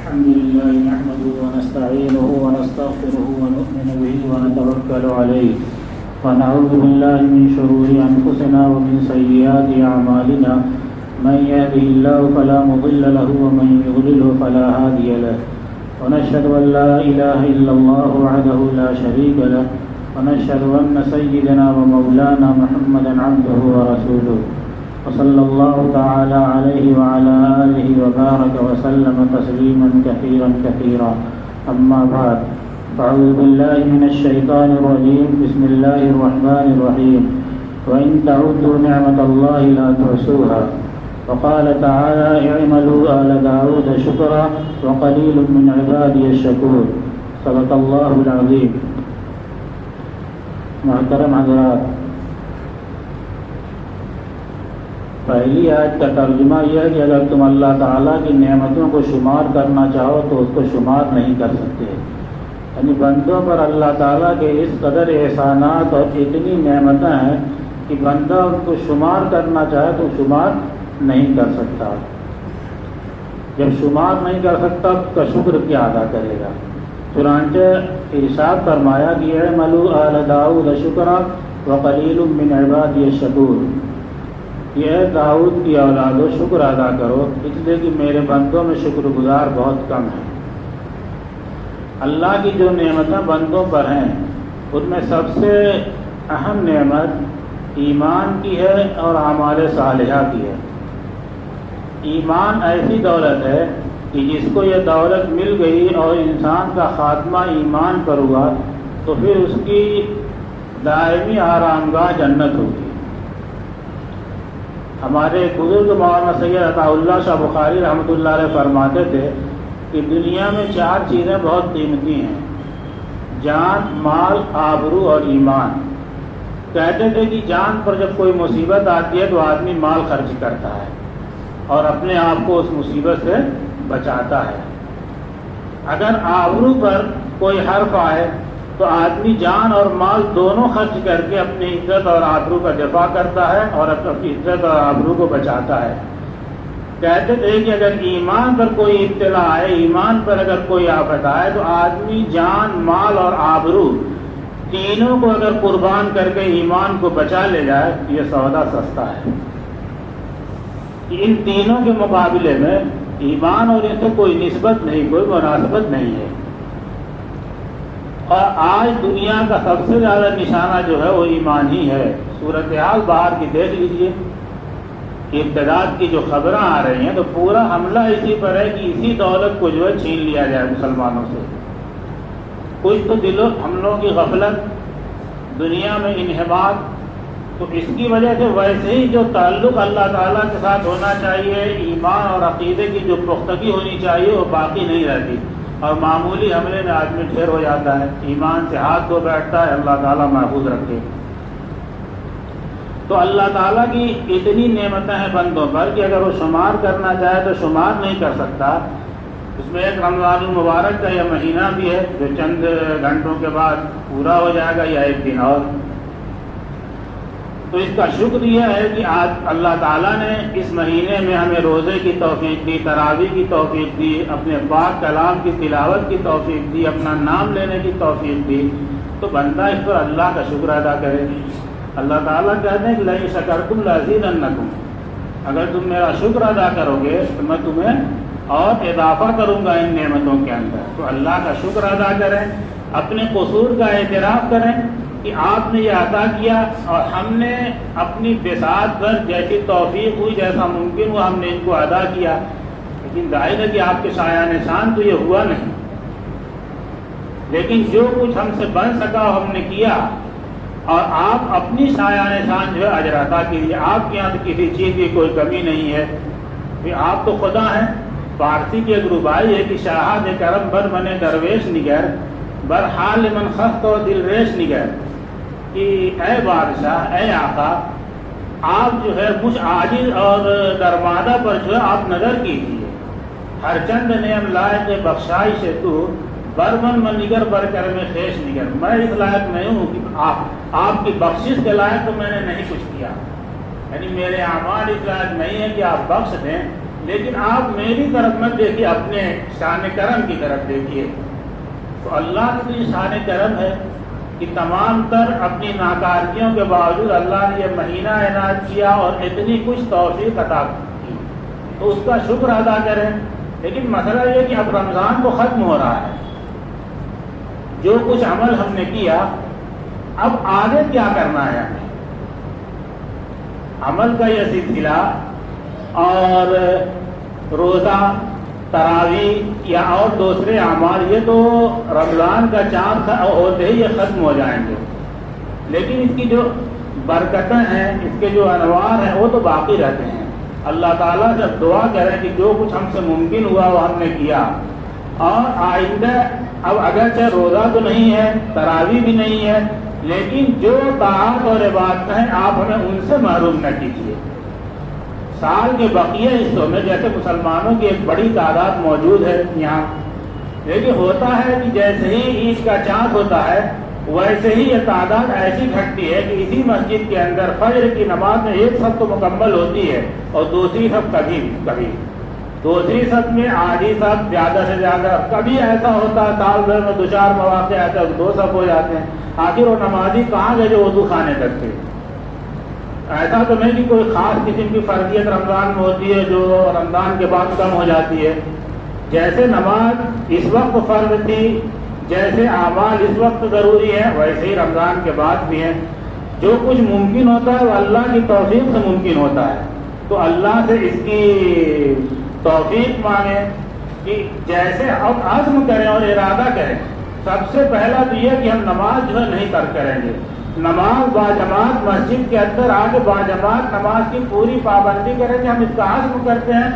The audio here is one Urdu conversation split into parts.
الحمد لله نحمده ونستعينه ونستغفره ونؤمن به ونتوكل عليه ونعوذ بالله من شرور أنفسنا ومن سيئات أعمالنا من يهده الله فلا مضل له ومن يضلل فلا هادي له ونشهد أن لا إله إلا الله وحده لا شريك له ونشهد أن سيدنا ومولانا محمدا عبده ورسوله وصلى الله تعالى عليه وعلى آله وبارك وسلم تسليما كثيرا كثيرا أما بعد فأعوذ بالله من الشيطان الرجيم بسم الله الرحمن الرحيم وإن تعودوا نعمة الله لا تحصوها وقال تعالى اعملوا آل داود شكرا وقليل من عبادي الشكور صدق الله العظيم. محترم حضرات، پہلی آیت کا ترجمہ یہ ہے کہ اگر تم اللہ تعالیٰ کی نعمتوں کو شمار کرنا چاہو تو اس کو شمار نہیں کر سکتے. یعنی بندوں پر اللہ تعالیٰ کے اس قدر احسانات اور اتنی نعمتیں ہیں کہ بندہ ان کو شمار کرنا چاہے تو شمار نہیں کر سکتا. جب شمار نہیں کر سکتا تو اس کا شکر کیا ادا کرے گا؟ چنانچہ ارشاد فرمایا کہ اعملوا آل داؤد شکرا وقلیل من عبادی الشکور. یہ داؤد کی اولاد و شکر ادا کرو، اس لیے کہ میرے بندوں میں شکر گزار بہت کم ہیں. اللہ کی جو نعمتیں بندوں پر ہیں ان میں سب سے اہم نعمت ایمان کی ہے اور اعمال صالحہ کی ہے. ایمان ایسی دولت ہے کہ جس کو یہ دولت مل گئی اور انسان کا خاتمہ ایمان پر ہوا تو پھر اس کی دائمی آرامگاہ جنت ہوگی. ہمارے بزرگ مولانا سید عطا اللہ شاہ بخاری رحمۃ اللہ علیہ فرماتے تھے کہ دنیا میں 4 چیزیں بہت قیمتی ہیں: جان، مال، آبرو اور ایمان. کہتے تھے کہ جان پر جب کوئی مصیبت آتی ہے تو آدمی مال خرچ کرتا ہے اور اپنے آپ کو اس مصیبت سے بچاتا ہے. اگر آبرو پر کوئی حرف آئے تو آدمی جان اور مال دونوں خرچ کر کے اپنی عزت اور آبرو کا دفاع کرتا ہے اور اپنی عزت اور آبرو کو بچاتا ہے. کہتے تھے کہ اگر ایمان پر کوئی ابتلا آئے، ایمان پر اگر کوئی آفت آئے تو آدمی جان، مال اور آبرو تینوں کو اگر قربان کر کے ایمان کو بچا لے جائے تو یہ سودا سستا ہے. ان تینوں کے مقابلے میں ایمان اور ان سے کوئی نسبت نہیں، کوئی مناسبت نہیں ہے. اور آج دنیا کا سب سے زیادہ نشانہ جو ہے وہ ایمان ہی ہے. صورتحال باہر کی دیکھ لیجئے کہ ارتداد کی جو خبریں آ رہی ہیں تو پورا حملہ اسی پر ہے کہ اسی دولت کو جو ہے چھین لیا جائے مسلمانوں سے. کچھ تو ہم لوگوں کی غفلت، دنیا میں انحباط، تو اس کی وجہ سے ویسے ہی جو تعلق اللہ تعالیٰ کے ساتھ ہونا چاہیے، ایمان اور عقیدے کی جو پختگی ہونی چاہیے وہ باقی نہیں رہتی اور معمولی حملے میں آدمی ڈھیر ہو جاتا ہے، ایمان سے ہاتھ دھو بیٹھتا ہے. اللہ تعالیٰ محفوظ رکھے. تو اللہ تعالیٰ کی اتنی نعمتیں ہیں بندوں پر کہ اگر وہ شمار کرنا چاہے تو شمار نہیں کر سکتا. اس میں ایک رمضان المبارک کا یہ مہینہ بھی ہے جو چند گھنٹوں کے بعد پورا ہو جائے گا یا ایک دن اور. تو اس کا شکر یہ ہے کہ آج اللہ تعالیٰ نے اس مہینے میں ہمیں روزے کی توفیق دی، تراویح کی توفیق دی، اپنے پاک کلام کی تلاوت کی توفیق دی، اپنا نام لینے کی توفیق دی. تو بندہ اس پر اللہ کا شکر ادا کرے. اللہ تعالیٰ کہتے ہیں کہ لئن شکرتم لأزیدنکم، اگر تم میرا شکر ادا کرو گے تو میں تمہیں اور اضافہ کروں گا ان نعمتوں کے اندر. تو اللہ کا شکر ادا کریں، اپنے قصور کا اعتراف کریں کہ آپ نے یہ عطا کیا اور ہم نے اپنی بساط پر جیسی توفیق ہوئی، جیسا ممکن ہوا ہم نے ان کو ادا کیا. لیکن ظاہر ہے کہ آپ کے شایان شان تو یہ ہوا نہیں، لیکن جو کچھ ہم سے بن سکا ہم نے کیا. اور آپ اپنی شایان شان جو ہے اجر عطا کیجیے. آپ کے یہاں تو کسی چیز کی کوئی کمی نہیں ہے، آپ تو خدا ہیں. فارسی کی ایک ربائی ہے کہ شاہد کرم بر بنے درویش نگر بر حال من خست و دل ریش نگر، کہ اے بادشاہ، اے آقا، آپ جو ہے مجھ عاجز اور درمادہ پر جو ہے آپ نظر کیجیے. ہر چند نعم لائق بخشائش تو برمن من نگر بر کر میں خیش نگر. میں اس لائق نہیں ہوں کہ آپ کی بخشش کے لائق تو میں نے نہیں کچھ کیا، یعنی میرے اعمال اس لائق نہیں ہے کہ آپ بخش دیں، لیکن آپ میری طرف مت دیکھیے، اپنے شان کرم کی طرف دیکھیے۔ تو اللہ کی تو یہ شان کرم ہے کہ تمام تر اپنی ناکارگیوں کے باوجود اللہ نے یہ مہینہ عنایت کیا اور اتنی کچھ توفیق عطا کی، تو اس کا شکر ادا کریں۔ لیکن مسئلہ یہ کہ اب رمضان تو ختم ہو رہا ہے، جو کچھ عمل ہم نے کیا اب آگے کیا کرنا ہے ہمیں؟ عمل کا یہ سلسلہ اور روزہ، تراویح یا اور دوسرے اعمال یہ تو رمضان کا چاند ہوتے ہی یہ ختم ہو جائیں گے، لیکن اس کی جو برکتیں ہیں، اس کے جو انوار ہیں وہ تو باقی رہتے ہیں۔ اللہ تعالیٰ جب دعا کریں کہ جو کچھ ہم سے ممکن ہوا وہ ہم نے کیا، اور آئندہ اب اگرچہ روزہ تو نہیں ہے، تراویح بھی نہیں ہے، لیکن جو طاعات اور عبادتیں ہیں آپ ہمیں ان سے محروم نہ کیجیے۔ سال کے بقیہ حصوں میں جیسے مسلمانوں کی ایک بڑی تعداد موجود ہے یہاں، لیکن ہوتا ہے کہ جیسے ہی عید کا چاند ہوتا ہے ویسے ہی یہ تعداد ایسی گھٹتی ہے کہ اسی مسجد کے اندر فجر کی نماز میں ایک صف تو مکمل ہوتی ہے اور دوسری صف کبھی دوسری صف میں آدھی صف زیادہ سے زیادہ، کبھی ایسا ہوتا ہے سال بھر میں 2-4 مواقع ایسا 2 صف ہو جاتے ہیں، آخر وہ نمازی کہاں گئے جو وضو خانے تک تھے۔ ایسا تو نہیں کہ کوئی خاص قسم کی فرضیت رمضان میں ہوتی ہے جو رمضان کے بعد کم ہو جاتی ہے۔ جیسے نماز اس وقت فرض تھی، جیسے اعمال اس وقت ضروری ہے، ویسے ہی رمضان کے بعد بھی ہیں۔ جو کچھ ممکن ہوتا ہے وہ اللہ کی توفیق سے ممکن ہوتا ہے، تو اللہ سے اس کی توفیق مانگیں کہ جیسے اب عزم کریں اور ارادہ کریں۔ سب سے پہلا تو یہ کہ ہم نماز جو ہے نہیں ترک کریں گے، نماز باجماعت مسجد کے اندر آ کے باجماعت نماز کی پوری پابندی کریں گے، ہم اس کا عزم کرتے ہیں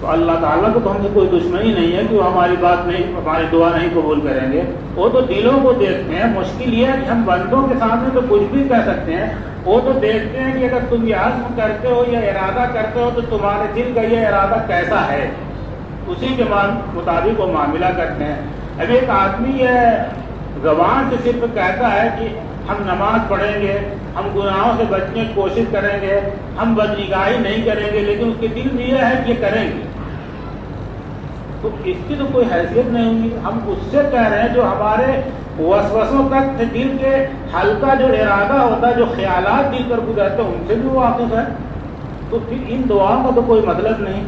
تو اللہ تعالیٰ کو تو ہم سے کوئی دشمنی نہیں ہے کہ وہ ہماری بات نہیں، ہماری دعا نہیں قبول کریں گے۔ وہ تو دلوں کو دیکھتے ہیں، مشکل یہ ہے کہ ہم بندوں کے سامنے تو کچھ بھی کہہ سکتے ہیں، وہ تو دیکھتے ہیں کہ اگر تم یہ عزم کرتے ہو یا ارادہ کرتے ہو تو تمہارے دل کا یہ ارادہ کیسا ہے، اسی کے مطابق وہ معاملہ کرتے ہیں۔ اب ایک آدمی یہ زبان سے صرف کہتا ہے کہ ہم نماز پڑھیں گے، ہم گناہوں سے بچنے کی کوشش کریں گے، ہم بدنگاہی نہیں کریں گے، لیکن اس کے دل میں یہ ہے کہ یہ کریں گے، تو اس کی تو کوئی حیثیت نہیں ہوگی۔ ہم اس سے کہہ رہے ہیں جو ہمارے وسوسوں تک دل کے ہلکا جو ارادہ ہوتا ہے، جو خیالات دل پر گزرتے ہیں ان سے بھی وہ واقف ہے، تو پھر ان دعاؤں کا تو کوئی مطلب نہیں۔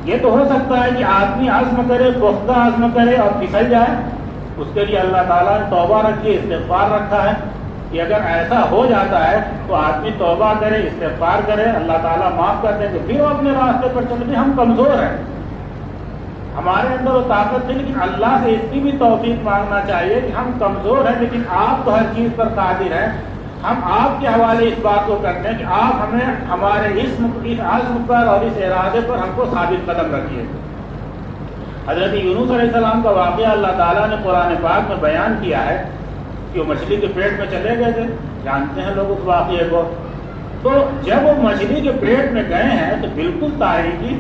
یہ تو ہو سکتا ہے کہ آدمی عزم کرے، پختہ عزم کرے اور پھسل جائے، اس کے لیے اللہ تعالیٰ نے توبہ رکھی ہے، استغفار رکھا ہے کہ اگر ایسا ہو جاتا ہے تو آدمی توبہ کرے، استغفار کرے، اللہ تعالیٰ معاف کر دیں گے، پھر وہ اپنے راستے پر چلتے۔ ہم کمزور ہیں، ہمارے اندر وہ طاقت نہیں، لیکن اللہ سے اس کی بھی توفیق مانگنا چاہیے کہ ہم کمزور ہیں، لیکن آپ تو ہر چیز پر قادر ہیں۔ ہم آپ کے حوالے اس بات کو کرتے ہیں کہ آپ ہمیں ہمارے اس عزم پر اور اس ارادے پر ہم کو ثابت قدم رکھیے۔ حضرت یونس علیہ السلام کا واقعہ اللہ تعالیٰ نے قرآن پاک میں بیان کیا ہے کہ وہ مچھلی کے پیٹ میں چلے گئے تھے، جانتے ہیں لوگ اس واقعے کو۔ تو جب وہ مچھلی کے پیٹ میں گئے ہیں تو بالکل تاریکی،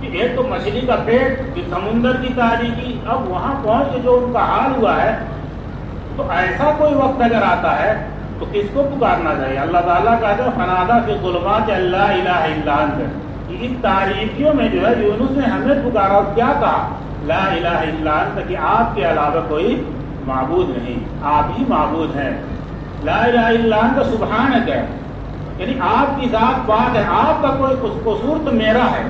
کہ ایک تو مچھلی کا پیٹ، کہ سمندر کی تاریکی، اب وہاں پہنچ کے جو ان کا حال ہوا ہے، تو ایسا کوئی وقت اگر آتا ہے تو کس کو پکارنا چاہیے؟ اللہ تعالیٰ کہتے ہیں فنادیٰ فی الظلمات اللہ الہ الا انت، ان تاریکیوں میں جو ہے یونس نے ہمیں پکارا اور کیا کہا؟ لا الہ الا انت، کہ آپ کے علاوہ کوئی معبود نہیں، آپ ہی معبود ہیں۔ لا الہ الا انت سبحانک ہے، یعنی آپ کی ذات پاک ہے، آپ کا کوئی قصور تو میرا ہے،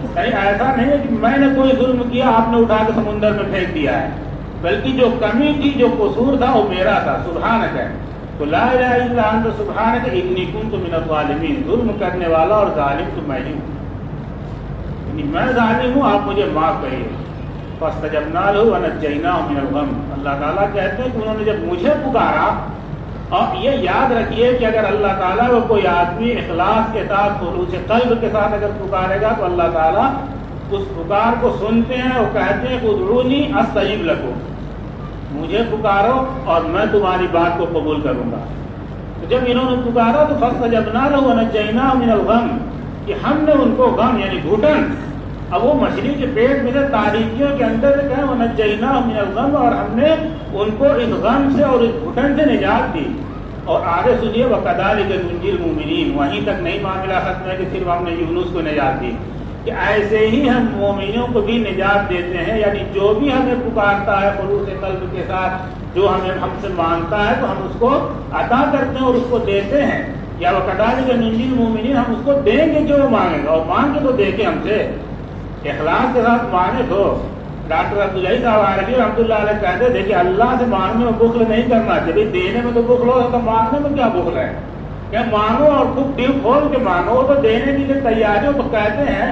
یعنی ایسا نہیں ہے کہ میں نے کوئی ظلم کیا آپ نے اٹھا کے سمندر میں پھینک دیا ہے، بلکہ جو کمی تھی، جو قصور تھا وہ میرا تھا، سبحانک ہے۔ تو لا الہ الا انت سبحانک انی کنت من الظالمین، ظلم کرنے والا اور ظالم تو میں ہی ہوں، یعنی میں ظالم ہوں، آپ مجھے معاف کریے۔ فاستجبنا له ونجیناہ من الغم، اللہ تعالیٰ کہتے ہیں کہ انہوں نے جب مجھے پکارا، اور یہ یاد رکھیے کہ اگر اللہ تعالیٰ کو کوئی آدمی اخلاص کے ساتھ، خلوص قلب کے ساتھ اگر پکارے گا تو اللہ تعالیٰ اس پکار کو سنتے ہیں، وہ کہتے ہیں ادعونی استجب لکم، مجھے پکارو اور میں تمہاری بات کو قبول کروں گا۔ تو جب انہوں نے پکارا تو فاستجبنا له ونجیناہ من الغم، کہ ہم نے ان کو غم یعنی گھٹن، اب وہ مچھلی کے پیٹ میں سے تاریکیوں کے اندر سے کہیں ونجیناہ من الغم، اور ہم نے ان کو اس غم سے اور اس گھٹن سے نجات دی۔ اور آگے سنیے وَكَذَلِكَ نُنْجِي الْمُؤْمِنِينَ، وہیں تک نہیں معاملہ ختم ہے کہ صرف ہم نے یونس کو نجات دی، کہ ایسے ہی ہم مومنوں کو بھی نجات دیتے ہیں، یعنی جو بھی ہمیں پکارتا ہے خلوص قلب کے ساتھ، جو ہم سے مانگتا ہے تو ہم اس کو عطا کرتے ہیں اور اس کو دیتے ہیں، یا وَكَذَلِكَ نُنْجِي الْمُؤْمِنِينَ، ہم اس کو دیں گے جو وہ مانگے گا، اور مانگ کے تو دیکھیں ہم سے اخلاص کے ساتھ مانگے تو۔ ڈاکٹر عبداللہ صاحب عارفی رحمۃ اللہ علیہ کہتے تھے کہ اللہ سے مانگنے میں بخل نہیں کرنا چاہیے، دینے میں تو بخل ہو تو مانگنے میں کیا بخل ہے، کہ مانگو اور خوب دل کھول کے مانگو تو دینے کے لیے تیار ہو۔ تو کہتے ہیں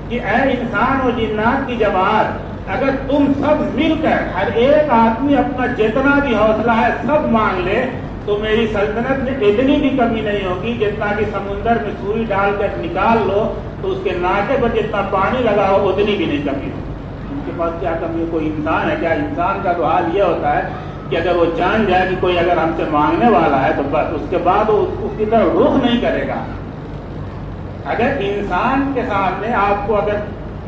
کہ اے انسان و جنات کی جماعت، اگر تم سب مل کر ہر ایک آدمی اپنا جتنا بھی حوصلہ ہے سب مانگ لے تو میری سلطنت میں اتنی بھی کمی نہیں ہوگی، جتنا کہ سمندر میں سوئی ڈال کر نکال لو تو اس کے ناکے پر جتنا پانی لگا ہو اتنی بھی نہیں کمی ہوگی۔ ان کے پاس کیا کمی ہے؟ کوئی انسان ہے کیا؟ انسان کا تو حال یہ ہوتا ہے کہ اگر وہ جان جائے کہ کوئی اگر ہم سے مانگنے والا ہے تو بس اس کے بعد وہ اس کی طرف رخ نہیں کرے گا۔ اگر انسان کے سامنے آپ کو اگر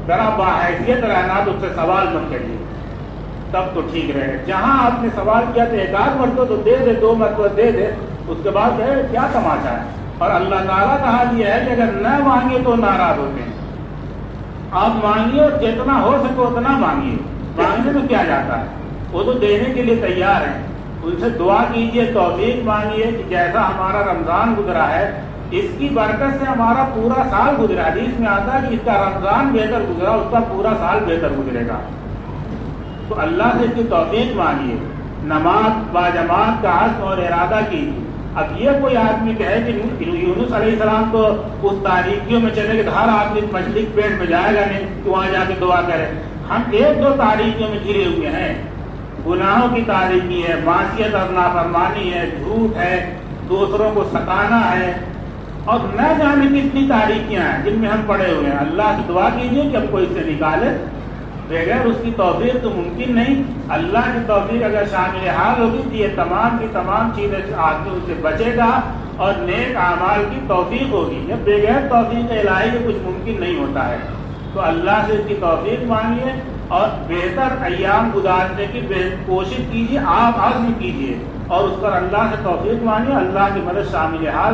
ذرا باحیثیت رہنا تو اس سے سوال مت کریے، تب تو ٹھیک رہے۔ جہاں آپ نے سوال کیا تو ایک آدھ مرتبہ تو دے دے، 2 مرتبہ دے دے، اس کے بعد کیا تماشا ہے۔ اور اللہ تعالیٰ کا حال یہ ہے کہ اگر نہ مانگے تو ناراض ہوتے ہیں۔ آپ مانگیے اور جتنا ہو سکے اتنا مانگیے، مانگنے میں کیا جاتا ہے، وہ تو دینے کے لیے تیار ہیں۔ ان سے دعا کیجیے، توفیق مانگیے کہ جیسا ہمارا رمضان گزرا ہے اس کی برکت سے ہمارا پورا سال گزرا۔ حدیث میں آتا ہے کہ اس کا رمضان بہتر گزرا اس کا پورا سال بہتر گزرے گا۔ تو اللہ سے اس کی توفیق مانگیے، نماز باجماعت کا عزم اور ارادہ کیجیے۔ اب یہ کوئی آدمی کہے کہ یونس علیہ السلام تو اس تاریکیوں میں چلے گئے، ہر آدمی مچھلی پیٹ میں جائے گا نہیں کہ وہاں جا کے دعا کرے۔ ہم 1-2 تاریکیوں میں گھرے ہوئے ہیں، گناہوں کی تاریکی ہے، معصیت اور نافرمانی ہے، جھوٹ ہے، دوسروں کو ستانا ہے، اور نہ جانے کتنی تاریکیاں ہیں جن میں ہم پڑے ہوئے ہیں۔ اللہ سے دعا کیجیے کہ ہم کو اس سے نکالے، بغیر اس کی توفیق تو ممکن نہیں۔ اللہ کی توفیق اگر شامل حال ہوگی تو یہ تمام کی تمام چیزیں آدمی اس سے بچے گا اور نیک اعمال کی توفیق ہوگی۔ جب بغیر توفیق الہی کے کچھ ممکن نہیں ہوتا ہے، تو اللہ سے اس کی توفیق مانگیے اور بہتر ایام گزارنے کی کوشش کیجیے، آپ عزم کیجیے اور اس پر اللہ سے توفیق مانگیے، اللہ کی مدد شامل حال